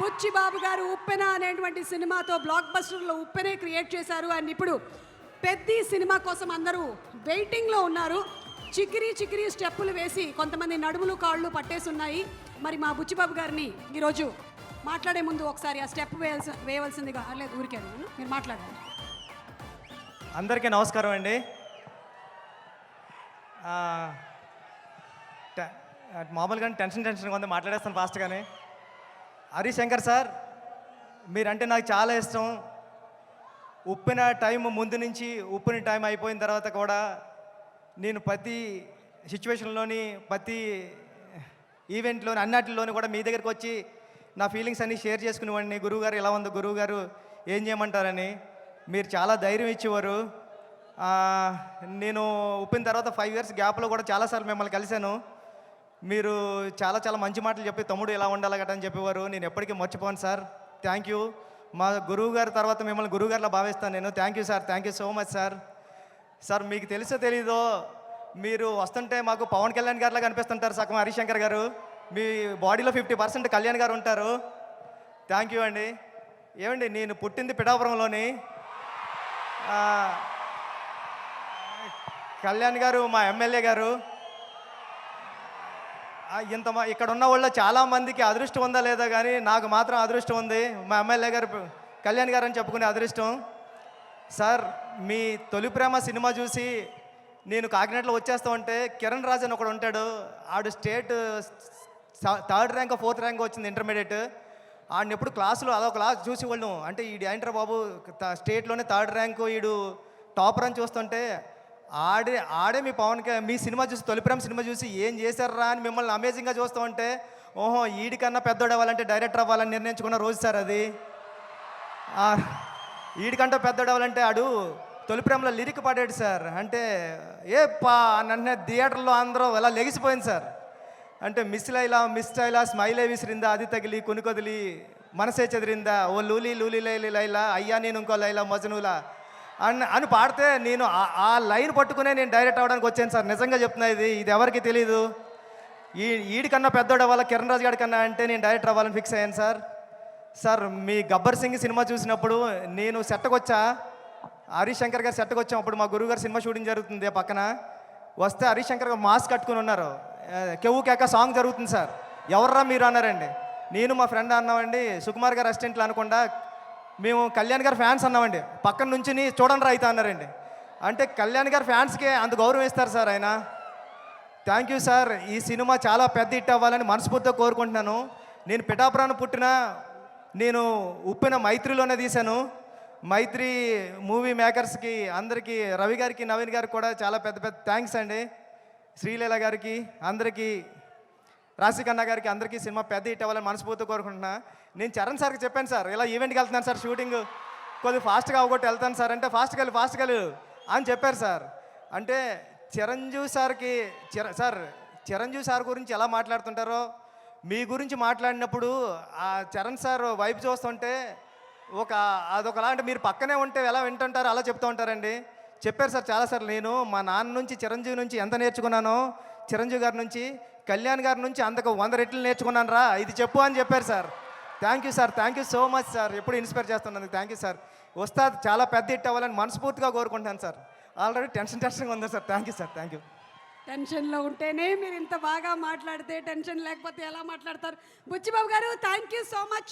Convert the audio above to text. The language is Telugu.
బుచ్చిబాబు గారు ఉప్పెన అనేటువంటి సినిమాతో బ్లాక్ బస్టర్లో ఉప్పెనే క్రియేట్ చేశారు. అండ్ ఇప్పుడు పెద్ద సినిమా కోసం అందరూ వెయిటింగ్లో ఉన్నారు. చికిరి చికిరి స్టెప్పులు వేసి కొంతమంది నడుములు కాళ్ళు పట్టేసున్నాయి. మరి మా బుచ్చిబాబు గారిని ఈరోజు మాట్లాడే ముందు ఒకసారి ఆ స్టెప్ వేయవలసిందిగా. లేదు, ఊరికే మీరు మాట్లాడండి. అందరికీ నమస్కారం అండి. మామూలుగా టెన్షన్గా ఉంది, మాట్లాడేస్తాను ఫాస్ట్గానే. హరిశంకర్ సార్, మీరంటే నాకు చాలా ఇష్టం. ఉప్పిన టైం ముందు నుంచి ఉప్పిన టైం అయిపోయిన తర్వాత కూడా నేను ప్రతి సిచ్యువేషన్లోని ప్రతి ఈవెంట్లోని అన్నిటిలోని కూడా మీ దగ్గరికి వచ్చి నా ఫీలింగ్స్ అన్నీ షేర్ చేసుకునేవాడిని. గురువుగారు ఎలా ఉందో, గురువుగారు ఏం చేయమంటారని మీరు చాలా ధైర్యం ఇచ్చేవారు. నేను ఉప్పిన తర్వాత 5 years గ్యాప్లో కూడా చాలాసార్లు మిమ్మల్ని కలిశాను. మీరు చాలా చాలా మంచి మాటలు చెప్పి తమ్ముడు ఎలా ఉండాలి గట్రా అని చెప్పేవారు. నేను ఎప్పటికీ మర్చిపోను సార్. Thank you. మా గురువు గారి తర్వాత మిమ్మల్ని గురువుగారిలా భావిస్తాను నేను. Thank you sir, thank you so much sir. Sir, మీకు తెలుసో తెలీదో, మీరు వస్తుంటే మాకు పవన్ కళ్యాణ్ గారిలా కనిపిస్తుంటారు సగం హరిశంకర్ గారు. మీ బాడీలో 50% కళ్యాణ్ గారు ఉంటారు. థ్యాంక్ యూ అండి. ఏమండి, నేను పుట్టింది పిఠాపురంలోని. కళ్యాణ్ గారు మా ఎమ్మెల్యే గారు. ఇక్కడ ఉన్న వాళ్ళు చాలామందికి అదృష్టం ఉందా లేదా కానీ నాకు మాత్రం అదృష్టం ఉంది. మా ఎమ్మెల్యే గారు కళ్యాణ్ గారు అని చెప్పుకునే అదృష్టం. సార్, మీ తొలి ప్రేమ సినిమా చూసి నేను కాకినాడలో వచ్చేస్తా ఉంటే కిరణ్ రాజ్ అని ఒకడు ఉంటాడు. ఆడు state 3rd rank 4th rank వచ్చింది ఇంటర్మీడియట్. ఆడిని ఎప్పుడు క్లాసులో అదొక క్లాస్ చూసి వాళ్ళు అంటే ఈడు ఏంట్రా బాబు స్టేట్లోనే 3rd ర్యాంకు ఈడు టాపర్ అని చూస్తుంటే ఆడే మీ సినిమా చూసి తొలి ప్రేమ సినిమా చూసి ఏం చేశారా అని మిమ్మల్ని అమేజింగ్గా చూస్తూ ఉంటే ఓహో ఈడికన్నా పెద్దోడు అవ్వాలంటే డైరెక్టర్ అవ్వాలని నిర్ణయించుకున్న రోజు సార్ అది. ఈడికంటే పెద్దోడు అవ్వాలంటే ఆడు తొలి ప్రేమలో లిరిక్ పాడాడు సార్. అంటే నన్ను థియేటర్లో అందరూ ఎలా లెగిసిపోయింది సార్. అంటే మిస్ లైలా స్మైలే విసిరిందా, అది తగిలి కొనుకొదిలి మనసే చెదిరిందా, ఓ లూలీ లూలీ లైలా అయ్యా నేను ఇంకో లైలా మజనులా అని పాడితే నేను ఆ లైన్ పట్టుకునే నేను డైరెక్ట్ అవ్వడానికి వచ్చాను సార్. నిజంగా చెప్తున్నా, ఇది ఎవరికి తెలీదు. ఈడికన్నా పెద్దోడు అవ్వాలి కిరణ్ రాజు గారి కన్నా అంటే నేను డైరెక్టర్ అవ్వాలని ఫిక్స్ అయ్యాను సార్. సార్, మీ గబ్బర్ సింగ్ సినిమా చూసినప్పుడు నేను సెట్కి వచ్చా, హరిశంకర్ గారు సెట్కి వచ్చాం. అప్పుడు మా గురువు గారు సినిమా షూటింగ్ జరుగుతుంది పక్కన. వస్తే హరిశంకర్ గారు మాస్క్ కట్టుకుని ఉన్నారు. కెవ్వు కేక సాంగ్ జరుగుతుంది సార్. ఎవర్రా మీరు అన్నారండి. నేను మా ఫ్రెండ్ అన్నామండి, సుకుమార్ గారు అసిస్టెంట్లు అనకుండా మేము కళ్యాణ్ గారి ఫ్యాన్స్ అన్నామండి. పక్కన నుంచి చూడండి రా అయితే అన్నారండి. అంటే కళ్యాణ్ గారి ఫ్యాన్స్కి అంత గౌరవం ఇస్తారు సార్ ఆయన. Thank you sir. ఈ సినిమా చాలా పెద్ద హిట్ అవ్వాలని మనస్ఫూర్తిగా కోరుకుంటున్నాను. నేను పిఠాపురాన్ని నేను ఉప్పిన మైత్రిలోనే తీశాను. మైత్రి మూవీ మేకర్స్కి అందరికీ, రవి గారికి నవీన్ గారికి కూడా చాలా పెద్ద పెద్ద థ్యాంక్స్ అండి. శ్రీలీల గారికి, అందరికీ, రాశికన్నా గారికి, అందరికీ సినిమా పెద్ద హిట్ అవ్వాలని మనస్ఫూర్తిగా కోరుకుంటున్నా. నేను చరణ్ సార్కి చెప్పాను సార్, ఇలా ఈవెంట్కి వెళ్తున్నాను సార్, షూటింగ్ కొద్దిగా ఫాస్ట్గా అవ్వగొట్టి వెళ్తాను సార్ అంటే ఫాస్ట్గా అని చెప్పారు సార్. అంటే చిరంజీవి సార్ గురించి ఎలా మాట్లాడుతుంటారో మీ గురించి మాట్లాడినప్పుడు ఆ చరణ్ సార్ వైపు చూస్తుంటే అదొకలా అంటే మీరు పక్కనే ఉంటే ఎలా వింటుంటారో అలా చెప్తూ ఉంటారండి. చెప్పారు సార్ చాలాసార్లు. నేను మా నాన్న నుంచి చిరంజీవి నుంచి ఎంత నేర్చుకున్నానో, చిరంజీవి గారి నుంచి కళ్యాణ్ గారి నుంచి అంతకు 100 రెట్లు నేర్చుకున్నాను రా, ఇది చెప్పు అని చెప్పారు sir. Thank you sir, thank you so much sir. ఎప్పుడు ఇన్స్పైర్ చేస్తున్నందుకు థ్యాంక్ యూ సార్. వస్తాది చాలా పెద్ద హిట్ అవ్వాలని మనస్ఫూర్తిగా కోరుకుంటాను సార్. ఆల్రెడీ టెన్షన్గా ఉందా sir. Thank you sir, thank you. టెన్షన్లో ఉంటేనే మీరు ఇంత బాగా మాట్లాడితే, టెన్షన్ లేకపోతే ఎలా మాట్లాడతారు? బుచ్చిబాబు గారు, థ్యాంక్ యూ సో మచ్.